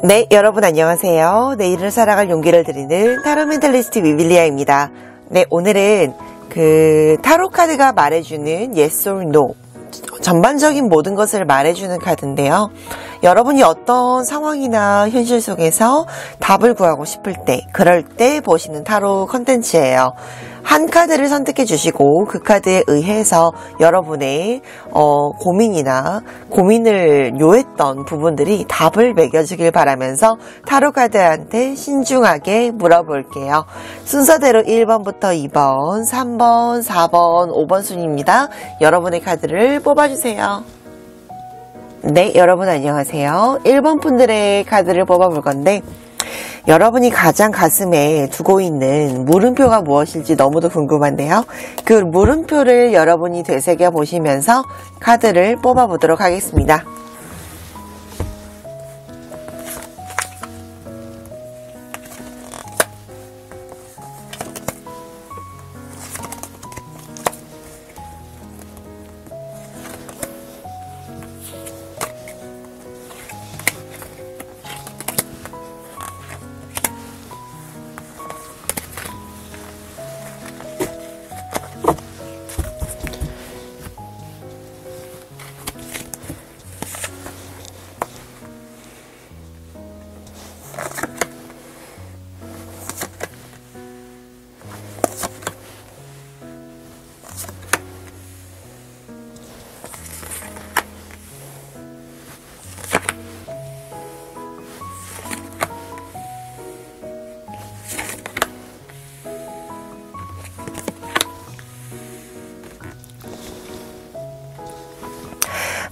네, 여러분 안녕하세요. 내일을 살아갈 용기를 드리는 타로 멘탈리스트 위빌리아입니다. 네, 오늘은 타로 카드가 말해주는 yes or no, 전반적인 모든 것을 말해주는 카드인데요. 여러분이 어떤 상황이나 현실 속에서 답을 구하고 싶을 때, 그럴 때 보시는 타로 컨텐츠예요. 한 카드를 선택해 주시고 그 카드에 의해서 여러분의 고민을 요했던 부분들이 답을 매겨주길 바라면서 타로 카드한테 신중하게 물어볼게요. 순서대로 1번부터 2번, 3번, 4번, 5번 순입니다. 여러분의 카드를 뽑아주세요. 네, 여러분 안녕하세요. 1번 분들의 카드를 뽑아볼 건데, 여러분이 가장 가슴에 두고 있는 물음표가 무엇일지 너무도 궁금한데요. 그 물음표를 여러분이 되새겨 보시면서 카드를 뽑아보도록 하겠습니다.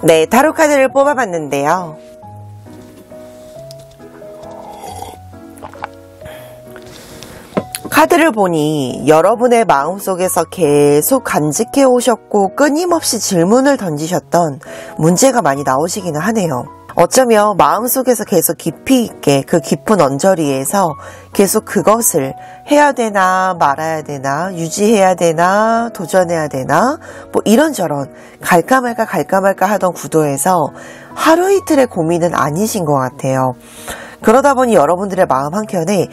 네, 타로 카드를 뽑아봤는데요. 카드를 보니 여러분의 마음속에서 계속 간직해 오셨고 끊임없이 질문을 던지셨던 문제가 많이 나오시기는 하네요. 어쩌면 마음속에서 계속 깊이 있게 그 깊은 언저리에서 계속 그것을 해야 되나 말아야 되나 유지해야 되나 도전해야 되나 뭐 이런저런 갈까 말까 하던 구도에서 하루 이틀의 고민은 아니신 것 같아요. 그러다 보니 여러분들의 마음 한켠에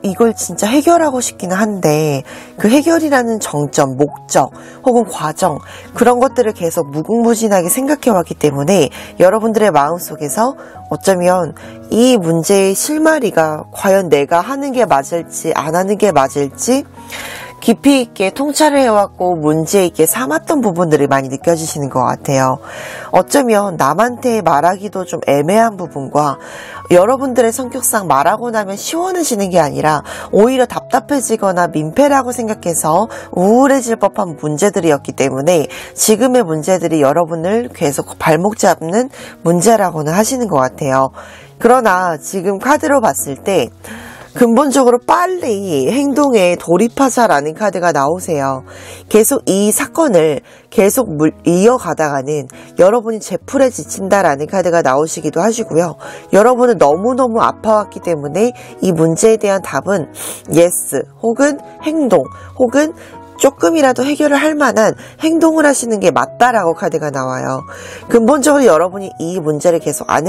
이걸 진짜 해결하고 싶기는 한데 그 해결이라는 정점, 목적 혹은 과정 그런 것들을 계속 무궁무진하게 생각해 왔기 때문에 여러분들의 마음속에서 어쩌면 이 문제의 실마리가 과연 내가 하는 게 맞을지 안 하는 게 맞을지 깊이 있게 통찰을 해왔고 문제 있게 삼았던 부분들이 많이 느껴지시는 것 같아요. 어쩌면 남한테 말하기도 좀 애매한 부분과 여러분들의 성격상 말하고 나면 시원해지는 게 아니라 오히려 답답해지거나 민폐라고 생각해서 우울해질 법한 문제들이었기 때문에 지금의 문제들이 여러분을 계속 발목 잡는 문제라고는 하시는 것 같아요. 그러나 지금 카드로 봤을 때 근본적으로 빨리 행동에 돌입하자라는 카드가 나오세요. 계속 이 사건을 계속 이어가다가는 여러분이 제풀에 지친다라는 카드가 나오시기도 하시고요. 여러분은 너무너무 아파왔기 때문에 이 문제에 대한 답은 yes 혹은 행동 혹은 조금이라도 해결을 할 만한 행동을 하시는 게 맞다라고 카드가 나와요. 근본적으로 여러분이 이 문제를 계속 안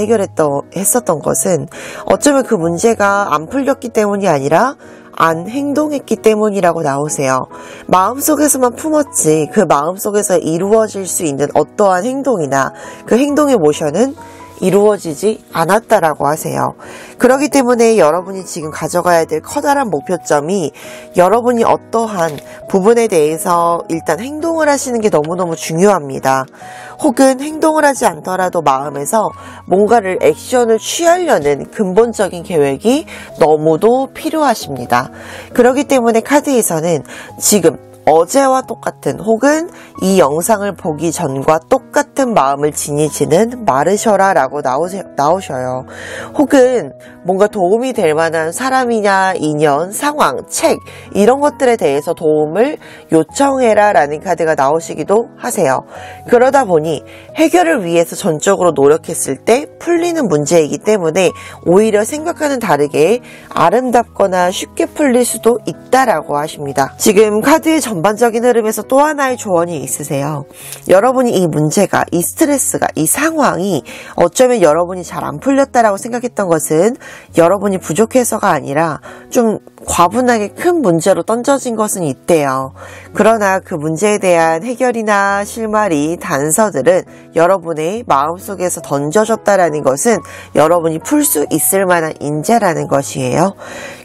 했었던 것은 어쩌면 그 문제가 안 풀렸기 때문이 아니라 안 행동했기 때문이라고 나오세요. 마음속에서만 품었지 그 마음속에서 이루어질 수 있는 어떠한 행동이나 그 행동의 모션은 이루어지지 않았다라고 하세요. 그렇기 때문에 여러분이 지금 가져가야 될 커다란 목표점이 여러분이 어떠한 부분에 대해서 일단 행동을 하시는 게 너무너무 중요합니다. 혹은 행동을 하지 않더라도 마음에서 뭔가를 액션을 취하려는 근본적인 계획이 너무도 필요하십니다. 그렇기 때문에 카드에서는 지금 어제와 똑같은 혹은 이 영상을 보기 전과 똑같은 마음을 지니시는 마르셔라 라고 나오셔요. 혹은 뭔가 도움이 될 만한 사람이냐 인연, 상황, 책 이런 것들에 대해서 도움을 요청해라 라는 카드가 나오시기도 하세요. 그러다 보니 해결을 위해서 전적으로 노력했을 때 풀리는 문제이기 때문에 오히려 생각과는 다르게 아름답거나 쉽게 풀릴 수도 있다라고 하십니다. 지금 카드의 전반적인 흐름에서 또 하나의 조언이 있으세요. 여러분이 이 문제가 이 스트레스가, 이 상황이 어쩌면 여러분이 잘 안 풀렸다라고 생각했던 것은 여러분이 부족해서가 아니라 좀 과분하게 큰 문제로 던져진 것은 있대요. 그러나 그 문제에 대한 해결이나 실마리, 단서들은 여러분의 마음속에서 던져졌다라는 것은 여러분이 풀 수 있을 만한 인재라는 것이에요.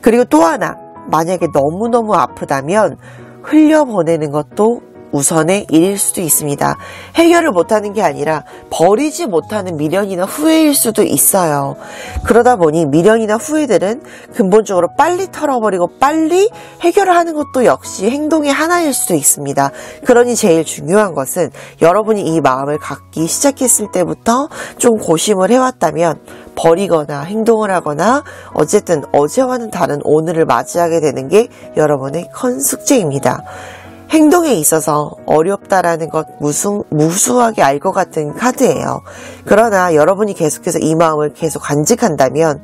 그리고 또 하나, 만약에 너무너무 아프다면 흘려보내는 것도 우선의 일일 수도 있습니다. 해결을 못하는 게 아니라 버리지 못하는 미련이나 후회일 수도 있어요. 그러다 보니 미련이나 후회들은 근본적으로 빨리 털어버리고 빨리 해결을 하는 것도 역시 행동의 하나일 수도 있습니다. 그러니 제일 중요한 것은 여러분이 이 마음을 갖기 시작했을 때부터 좀 고심을 해왔다면 버리거나 행동을 하거나 어쨌든 어제와는 다른 오늘을 맞이하게 되는 게 여러분의 큰 숙제입니다. 행동에 있어서 어렵다라는 것 무수하게 알 것 같은 카드예요. 그러나 여러분이 계속해서 이 마음을 계속 간직한다면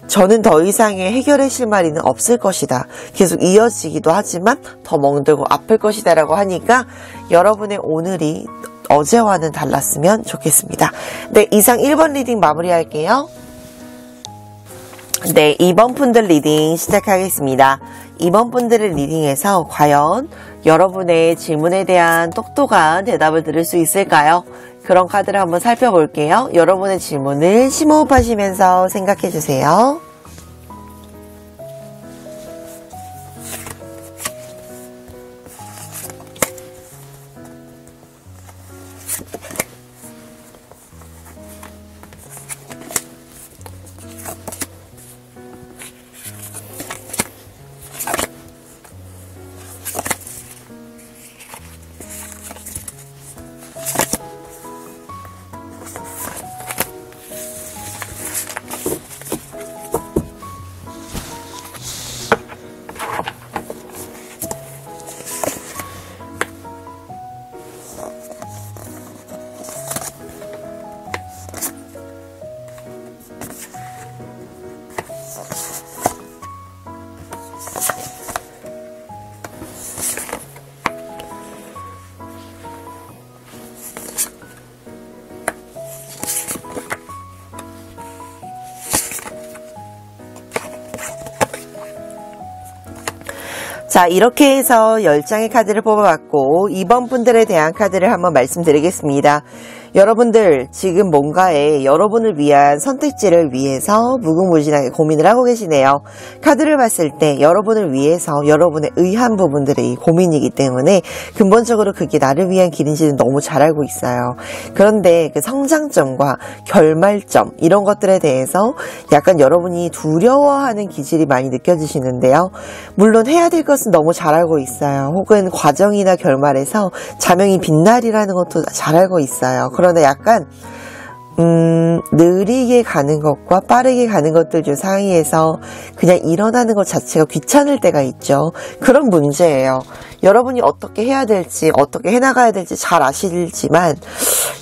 저는 더 이상의 해결의 실마리는 없을 것이다. 계속 이어지기도 하지만 더 멍들고 아플 것이다 라고 하니까 여러분의 오늘이 어제와는 달랐으면 좋겠습니다. 네, 이상 1번 리딩 마무리할게요. 네, 2번 분들 리딩 시작하겠습니다. 2번 분들의 리딩에서 과연 여러분의 질문에 대한 똑똑한 대답을 들을 수 있을까요? 그런 카드를 한번 살펴볼게요. 여러분의 질문을 심호흡하시면서 생각해주세요. 자, 이렇게 해서 10장의 카드를 뽑아봤고 2번 분들에 대한 카드를 한번 말씀드리겠습니다. 여러분들 지금 뭔가에 여러분을 위한 선택지를 위해서 무궁무진하게 고민을 하고 계시네요. 카드를 봤을 때 여러분을 위해서 여러분의 의한 부분들이 고민이기 때문에 근본적으로 그게 나를 위한 길인지는 너무 잘 알고 있어요. 그런데 그 성장점과 결말점 이런 것들에 대해서 약간 여러분이 두려워하는 기질이 많이 느껴지시는데요. 물론 해야 될 것은 너무 잘 알고 있어요. 혹은 과정이나 결말에서 자명이 빛날이라는 것도 잘 알고 있어요. 그러나 약간 느리게 가는 것과 빠르게 가는 것들 중 사이에서 그냥 일어나는 것 자체가 귀찮을 때가 있죠. 그런 문제예요. 여러분이 어떻게 해야 될지 어떻게 해나가야 될지 잘 아시지만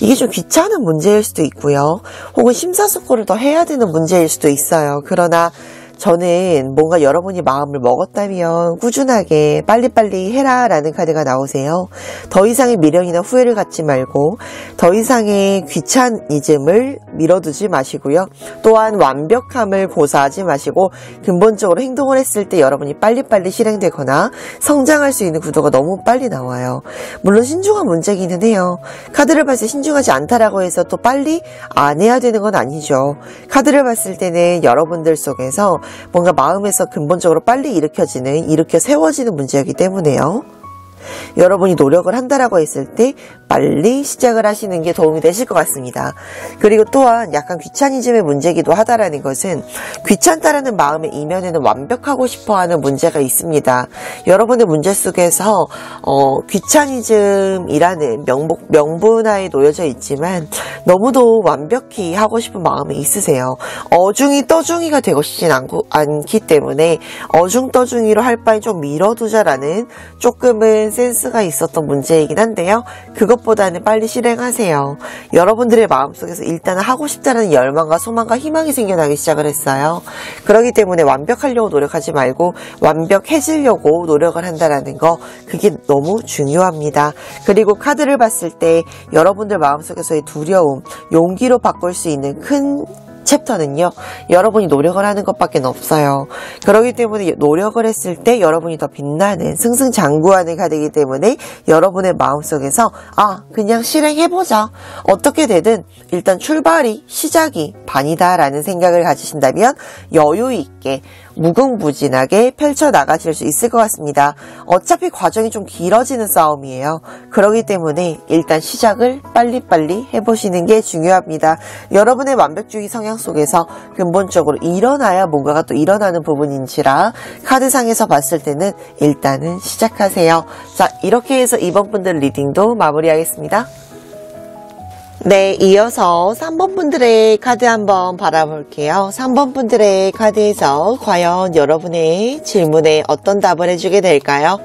이게 좀 귀찮은 문제일 수도 있고요. 혹은 심사숙고를 더 해야 되는 문제일 수도 있어요. 그러나 저는 뭔가 여러분이 마음을 먹었다면 꾸준하게 빨리빨리 해라 라는 카드가 나오세요. 더 이상의 미련이나 후회를 갖지 말고 더 이상의 귀차니즘을 밀어두지 마시고요. 또한 완벽함을 고사하지 마시고 근본적으로 행동을 했을 때 여러분이 빨리빨리 실행되거나 성장할 수 있는 구도가 너무 빨리 나와요. 물론 신중한 문제기는 해요. 카드를 봤을 때 신중하지 않다라고 해서 또 빨리 안 해야 되는 건 아니죠. 카드를 봤을 때는 여러분들 속에서 뭔가 마음에서 근본적으로 빨리 일으켜 세워지는 문제이기 때문에요. 여러분이 노력을 한다라고 했을 때 빨리 시작을 하시는 게 도움이 되실 것 같습니다. 그리고 또한 약간 귀차니즘의 문제이기도 하다라는 것은 귀찮다라는 마음의 이면에는 완벽하고 싶어하는 문제가 있습니다. 여러분의 문제 속에서 귀차니즘이라는 명분하에 놓여져 있지만 너무도 완벽히 하고 싶은 마음이 있으세요. 어중이 떠중이가 되고 싶진 않기 때문에 어중떠중이로 할 바에 좀 밀어두자라는 조금은 센스가 있었던 문제이긴 한데요. 그것보다 것보다는 빨리 실행하세요. 여러분들의 마음속에서 일단은 하고 싶다는 열망과 소망과 희망이 생겨나기 시작을 했어요. 그렇기 때문에 완벽하려고 노력하지 말고 완벽해지려고 노력을 한다는 거, 그게 너무 중요합니다. 그리고 카드를 봤을 때 여러분들 마음속에서의 두려움, 용기로 바꿀 수 있는 큰 챕터는요, 여러분이 노력을 하는 것밖에 없어요. 그렇기 때문에 노력을 했을 때 여러분이 더 빛나는 승승장구하는 카드이기 때문에 여러분의 마음속에서 그냥 실행해보자, 어떻게 되든 일단 출발이, 시작이 반이다 라는 생각을 가지신다면 여유있게 무궁무진하게 펼쳐나가실 수 있을 것 같습니다. 어차피 과정이 좀 길어지는 싸움이에요. 그렇기 때문에 일단 시작을 빨리빨리 해보시는 게 중요합니다. 여러분의 완벽주의 성향 속에서 근본적으로 일어나야 뭔가가 또 일어나는 부분인지라 카드상에서 봤을 때는 일단은 시작하세요. 자, 이렇게 해서 이번 분들 리딩도 마무리하겠습니다. 네, 이어서 3번 분들의 카드 한번 바라볼게요. 3번 분들의 카드에서 과연 여러분의 질문에 어떤 답을 해주게 될까요?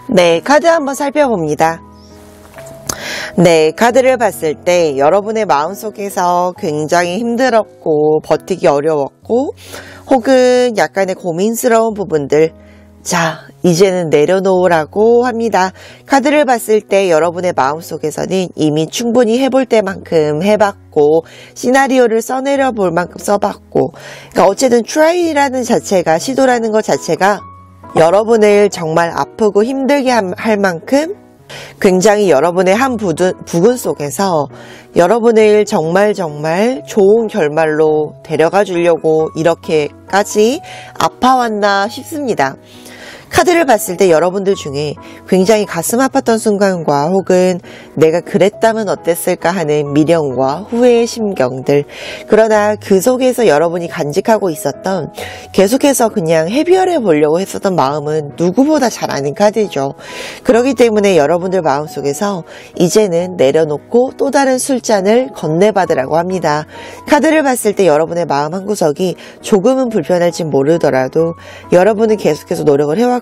네, 카드 한번 살펴봅니다. 네, 카드를 봤을 때 여러분의 마음속에서 굉장히 힘들었고 버티기 어려웠고 혹은 약간의 고민스러운 부분들, 자, 이제는 내려놓으라고 합니다. 카드를 봤을 때 여러분의 마음속에서는 이미 충분히 해볼 때만큼 해봤고 시나리오를 써내려 볼 만큼 써봤고, 그러니까 어쨌든 try라는 자체가, 시도라는 것 자체가 여러분을 정말 아프고 힘들게 할 만큼 굉장히 여러분의 한 부분 속에서 여러분을 정말 좋은 결말로 데려가 주려고 이렇게까지 아파왔나 싶습니다. 카드를 봤을 때 여러분들 중에 굉장히 가슴 아팠던 순간과 혹은 내가 그랬다면 어땠을까 하는 미련과 후회의 심경들, 그러나 그 속에서 여러분이 간직하고 있었던, 계속해서 그냥 해결해 보려고 했었던 마음은 누구보다 잘 아는 카드죠. 그렇기 때문에 여러분들 마음속에서 이제는 내려놓고 또 다른 술잔을 건네받으라고 합니다. 카드를 봤을 때 여러분의 마음 한구석이 조금은 불편할지 모르더라도 여러분은 계속해서 노력을 해왔고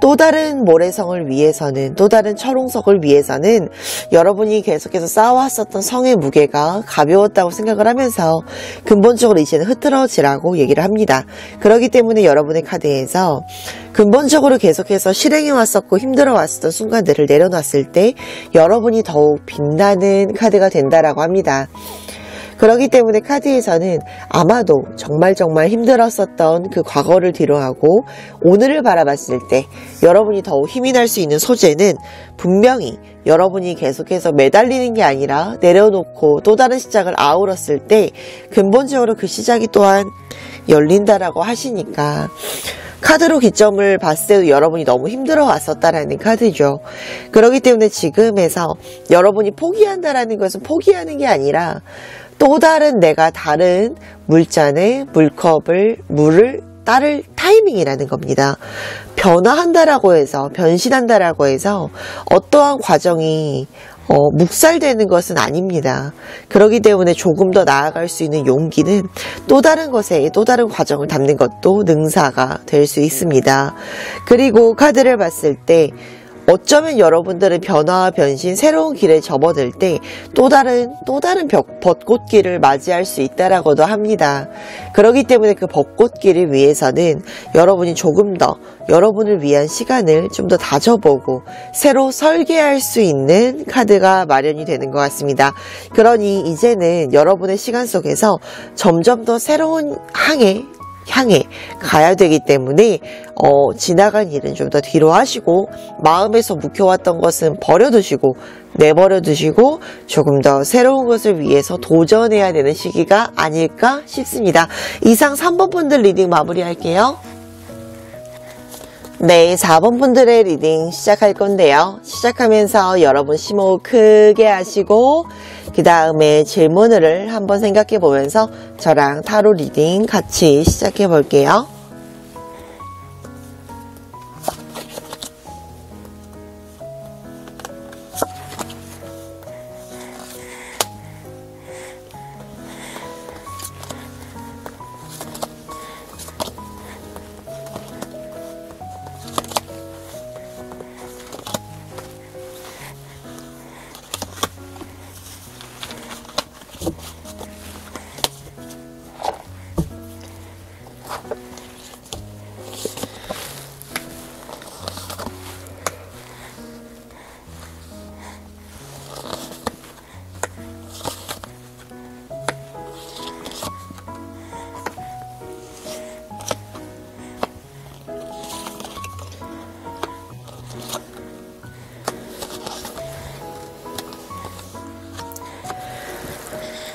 또 다른 모래성을 위해서는, 또 다른 철옹석을 위해서는 여러분이 계속해서 쌓아왔었던 성의 무게가 가벼웠다고 생각을 하면서 근본적으로 이제는 흐트러지라고 얘기를 합니다. 그렇기 때문에 여러분의 카드에서 근본적으로 계속해서 실행해왔었고 힘들어왔었던 순간들을 내려놨을 때 여러분이 더욱 빛나는 카드가 된다라고 합니다. 그렇기 때문에 카드에서는 아마도 정말 힘들었었던 그 과거를 뒤로하고 오늘을 바라봤을 때 여러분이 더욱 힘이 날 수 있는 소재는 분명히 여러분이 계속해서 매달리는 게 아니라 내려놓고 또 다른 시작을 아우렀을 때 근본적으로 그 시작이 또한 열린다라고 하시니까, 카드로 기점을 봤을 때도 여러분이 너무 힘들어 왔었다라는 카드죠. 그렇기 때문에 지금에서 여러분이 포기한다라는 것은 포기하는 게 아니라 또 다른, 내가 다른 물잔에 물을 따를 타이밍이라는 겁니다. 변화한다라고 해서, 변신한다라고 해서 어떠한 과정이 묵살되는 것은 아닙니다. 그렇기 때문에 조금 더 나아갈 수 있는 용기는 또 다른 것에, 또 다른 과정을 담는 것도 능사가 될 수 있습니다. 그리고 카드를 봤을 때 어쩌면 여러분들은 변화와 변신, 새로운 길에 접어들 때 또 다른 벚꽃길을 맞이할 수 있다라고도 합니다. 그렇기 때문에 그 벚꽃길을 위해서는 여러분이 조금 더 여러분을 위한 시간을 좀 더 다져보고 새로 설계할 수 있는 카드가 마련이 되는 것 같습니다. 그러니 이제는 여러분의 시간 속에서 점점 더 새로운 항해, 향해 가야 되기 때문에 지나간 일은 좀 더 뒤로 하시고 마음에서 묵혀왔던 것은 버려두시고 내버려 두시고 조금 더 새로운 것을 위해서 도전해야 되는 시기가 아닐까 싶습니다. 이상 3번 분들 리딩 마무리할게요. 네, 4번 분들의 리딩 시작할 건데요. 시작하면서 여러분 심호흡 크게 하시고 그 다음에 질문을 한번 생각해 보면서 저랑 타로 리딩 같이 시작해 볼게요.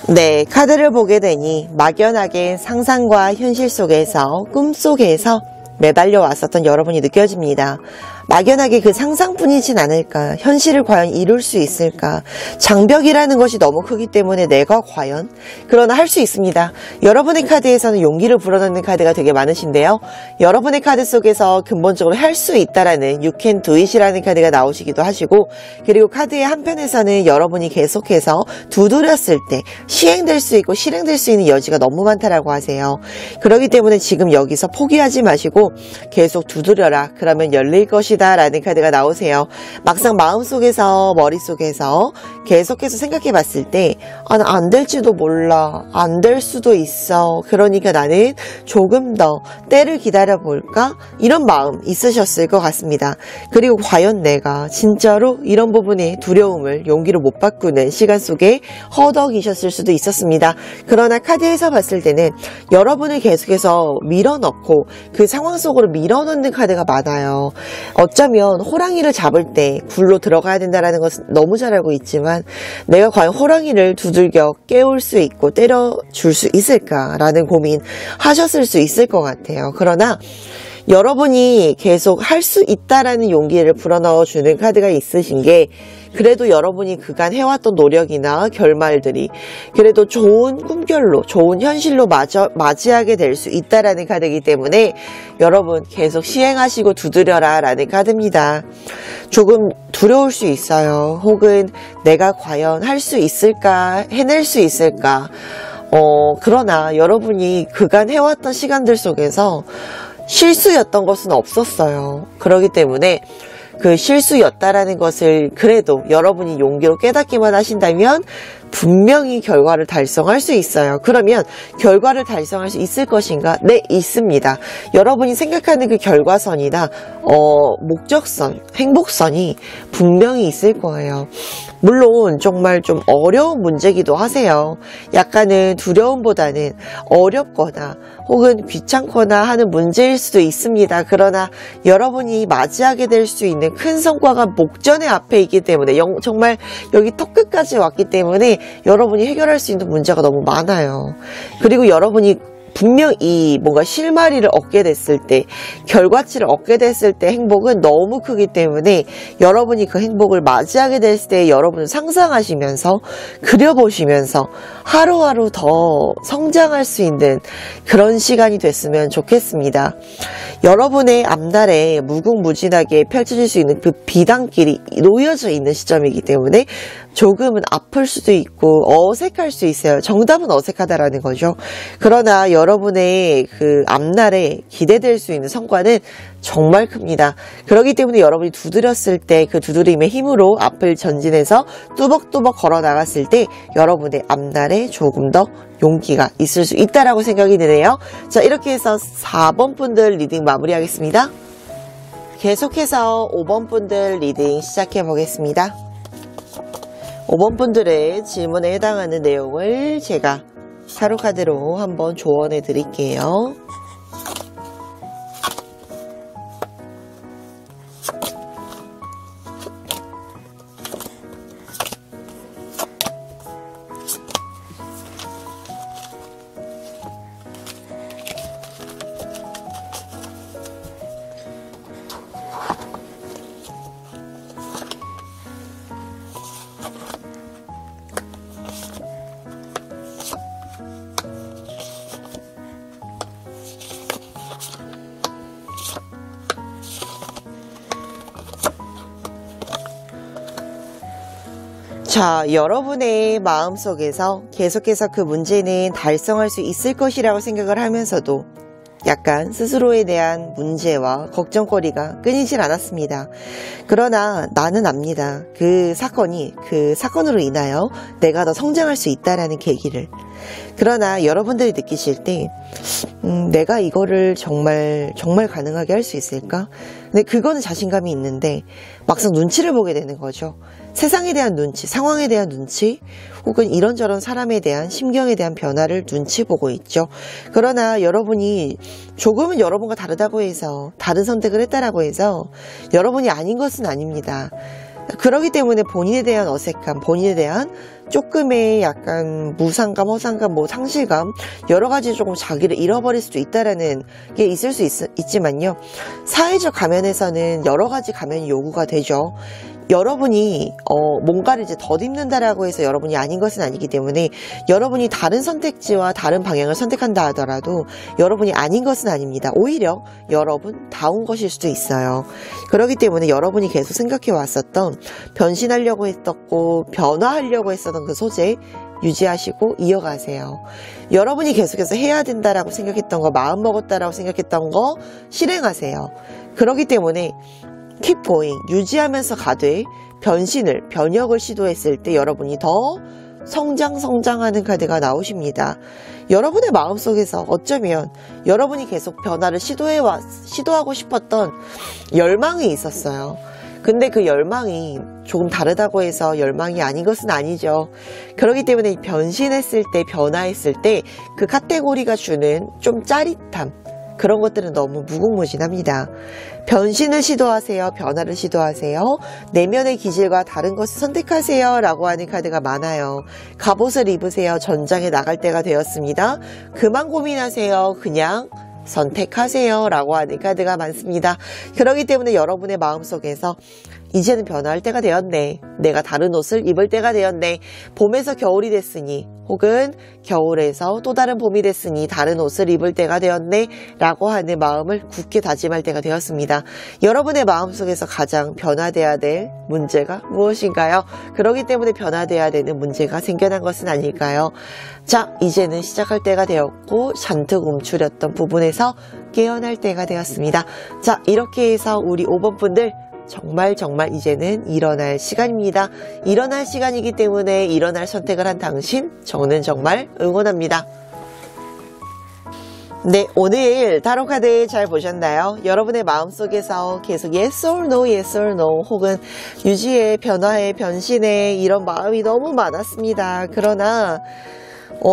네, 카드를 보게 되니 막연하게 상상과 현실 속에서 꿈속에서 매달려 왔었던 여러분이 느껴집니다. 막연하게 그 상상뿐이진 않을까? 현실을 과연 이룰 수 있을까? 장벽이라는 것이 너무 크기 때문에 내가 과연? 그러나 할 수 있습니다. 여러분의 카드에서는 용기를 불어넣는 카드가 되게 많으신데요. 여러분의 카드 속에서 근본적으로 할 수 있다라는 You can do it이라는 카드가 나오시기도 하시고, 그리고 카드의 한편에서는 여러분이 계속해서 두드렸을 때 시행될 수 있고 실행될 수 있는 여지가 너무 많다라고 하세요. 그렇기 때문에 지금 여기서 포기하지 마시고 계속 두드려라. 그러면 열릴 것이다 라는 카드가 나오세요. 막상 마음속에서 머릿속에서 계속해서 생각해 봤을 때 안 될지도 몰라, 안 될 수도 있어, 그러니까 나는 조금 더 때를 기다려 볼까, 이런 마음 있으셨을 것 같습니다. 그리고 과연 내가 진짜로 이런 부분의 두려움을 용기로 못 바꾸는 시간 속에 허덕이셨을 수도 있었습니다. 그러나 카드에서 봤을 때는 여러분을 계속해서 밀어넣고 그 상황 속으로 밀어넣는 카드가 많아요. 어쩌면 호랑이를 잡을 때 굴로 들어가야 된다는 것은 너무 잘 알고 있지만 내가 과연 호랑이를 두들겨 깨울 수 있고 때려줄 수 있을까라는 고민 하셨을 수 있을 것 같아요. 그러나 여러분이 계속 할 수 있다라는 용기를 불어넣어주는 카드가 있으신 게, 그래도 여러분이 그간 해왔던 노력이나 결말들이 그래도 좋은 꿈결로, 좋은 현실로 맞이하게 될 수 있다라는 카드이기 때문에 여러분 계속 시행하시고 두드려라 라는 카드입니다. 조금 두려울 수 있어요. 혹은 내가 과연 할 수 있을까, 해낼 수 있을까. 그러나 여러분이 그간 해왔던 시간들 속에서 실수였던 것은 없었어요. 그렇기 때문에 그 실수였다라는 것을 그래도 여러분이 용기로 깨닫기만 하신다면 분명히 결과를 달성할 수 있어요. 그러면 결과를 달성할 수 있을 것인가? 네, 있습니다. 여러분이 생각하는 그 결과선이나 목적선, 행복선이 분명히 있을 거예요. 물론 정말 좀 어려운 문제기도 하세요. 약간은 두려움보다는 어렵거나 혹은 귀찮거나 하는 문제일 수도 있습니다. 그러나 여러분이 맞이하게 될 수 있는 큰 성과가 목전의 앞에 있기 때문에, 정말 여기 턱끝까지 왔기 때문에 여러분이 해결할 수 있는 문제가 너무 많아요. 그리고 여러분이 분명 이 뭔가 실마리를 얻게 됐을 때, 결과치를 얻게 됐을 때 행복은 너무 크기 때문에 여러분이 그 행복을 맞이하게 됐을 때 여러분을 상상하시면서 그려보시면서 하루하루 더 성장할 수 있는 그런 시간이 됐으면 좋겠습니다. 여러분의 앞날에 무궁무진하게 펼쳐질 수 있는 그 비단길이 놓여져 있는 시점이기 때문에 조금은 아플 수도 있고 어색할 수 있어요. 정답은 어색하다라는 거죠. 그러나 여러분의 그 앞날에 기대될 수 있는 성과는 정말 큽니다. 그렇기 때문에 여러분이 두드렸을 때 그 두드림의 힘으로 앞을 전진해서 뚜벅뚜벅 걸어 나갔을 때 여러분의 앞날에 조금 더 용기가 있을 수 있다라고 생각이 드네요. 자, 이렇게 해서 4번 분들 리딩 마무리하겠습니다. 계속해서 5번 분들 리딩 시작해 보겠습니다. 5번 분들의 질문에 해당하는 내용을 제가 타로 카드로 한번 조언해 드릴게요. 자, 여러분의 마음속에서 계속해서 그 문제는 달성할 수 있을 것이라고 생각을 하면서도 약간 스스로에 대한 문제와 걱정거리가 끊이질 않았습니다. 그러나 나는 압니다. 그 사건으로 인하여 내가 더 성장할 수 있다라는 계기를. 그러나 여러분들이 느끼실 때 내가 이거를 정말 가능하게 할 수 있을까? 근데 그거는 자신감이 있는데 막상 눈치를 보게 되는 거죠. 세상에 대한 눈치, 상황에 대한 눈치, 혹은 이런저런 사람에 대한 심경에 대한 변화를 눈치 보고 있죠. 그러나 여러분이 조금은 여러분과 다르다고 해서 다른 선택을 했다라고 해서 여러분이 아닌 것은 아닙니다. 그렇기 때문에 본인에 대한 어색함, 본인에 대한 조금의 약간 무상감, 허상감, 상실감, 여러 가지 조금 자기를 잃어버릴 수도 있다라는 게 있을 수 있지만요. 사회적 가면에서는 여러 가지 가면이 요구가 되죠. 여러분이 뭔가를 이제 덧입는다라고 해서 여러분이 아닌 것은 아니기 때문에 여러분이 다른 선택지와 다른 방향을 선택한다 하더라도 여러분이 아닌 것은 아닙니다. 오히려 여러분 다운 것일 수도 있어요. 그렇기 때문에 여러분이 계속 생각해 왔었던 변신하려고 했었고 변화하려고 했었던 그 소재 유지하시고 이어가세요. 여러분이 계속해서 해야 된다라고 생각했던 거, 마음먹었다라고 생각했던 거 실행하세요. 그렇기 때문에 keep going, 유지하면서 가되 변혁을 시도했을 때 여러분이 더 성장하는 카드가 나오십니다. 여러분의 마음속에서 어쩌면 여러분이 계속 변화를 시도하고 싶었던 열망이 있었어요. 근데 그 열망이 조금 다르다고 해서 열망이 아닌 것은 아니죠. 그렇기 때문에 변신했을 때, 변화했을 때 그 카테고리가 주는 좀 짜릿함, 그런 것들은 너무 무궁무진합니다. 변신을 시도하세요. 변화를 시도하세요. 내면의 기질과 다른 것을 선택하세요 라고 하는 카드가 많아요. 갑옷을 입으세요. 전장에 나갈 때가 되었습니다. 그만 고민하세요. 그냥 선택하세요 라고 하는 카드가 많습니다. 그렇기 때문에 여러분의 마음속에서 이제는 변화할 때가 되었네. 내가 다른 옷을 입을 때가 되었네. 봄에서 겨울이 됐으니, 혹은 겨울에서 또 다른 봄이 됐으니 다른 옷을 입을 때가 되었네 라고 하는 마음을 굳게 다짐할 때가 되었습니다. 여러분의 마음속에서 가장 변화돼야 될 문제가 무엇인가요? 그렇기 때문에 변화돼야 되는 문제가 생겨난 것은 아닐까요? 자, 이제는 시작할 때가 되었고 잔뜩 움츠렸던 부분에서 깨어날 때가 되었습니다. 자, 이렇게 해서 우리 5번 분들 정말 이제는 일어날 시간입니다. 일어날 시간이기 때문에 일어날 선택을 한 당신, 저는 정말 응원합니다. 네, 오늘 타로 카드 잘 보셨나요? 여러분의 마음속에서 계속 yes or no, yes or no, 혹은 유지의 변화의 변신의 이런 마음이 너무 많았습니다. 그러나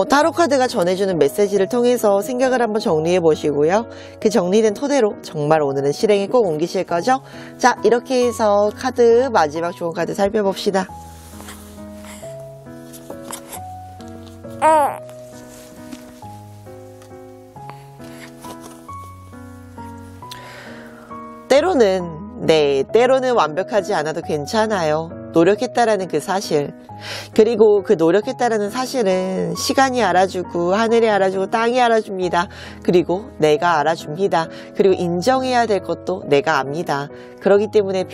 타로 카드가 전해주는 메시지를 통해서 생각을 한번 정리해 보시고요. 그 정리된 토대로 정말 오늘은 실행에 꼭 옮기실 거죠? 자, 이렇게 해서 카드 마지막 좋은 카드 살펴봅시다. 때로는 완벽하지 않아도 괜찮아요. 노력했다라는 그 사실, 그리고 그 노력했다라는 사실은 시간이 알아주고 하늘이 알아주고 땅이 알아줍니다. 그리고 내가 알아줍니다. 그리고 인정해야 될 것도 내가 압니다. 그렇기 때문에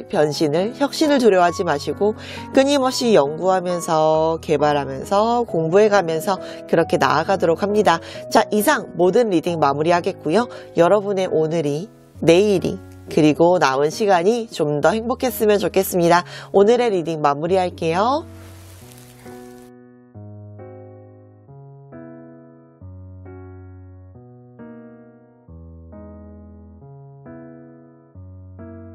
변신을, 혁신을 두려워하지 마시고 끊임없이 연구하면서 개발하면서 공부해가면서 그렇게 나아가도록 합니다. 자, 이상 모든 리딩 마무리하겠고요. 여러분의 오늘이, 내일이, 그리고 남은 시간이 좀 더 행복했으면 좋겠습니다. 오늘의 리딩 마무리할게요.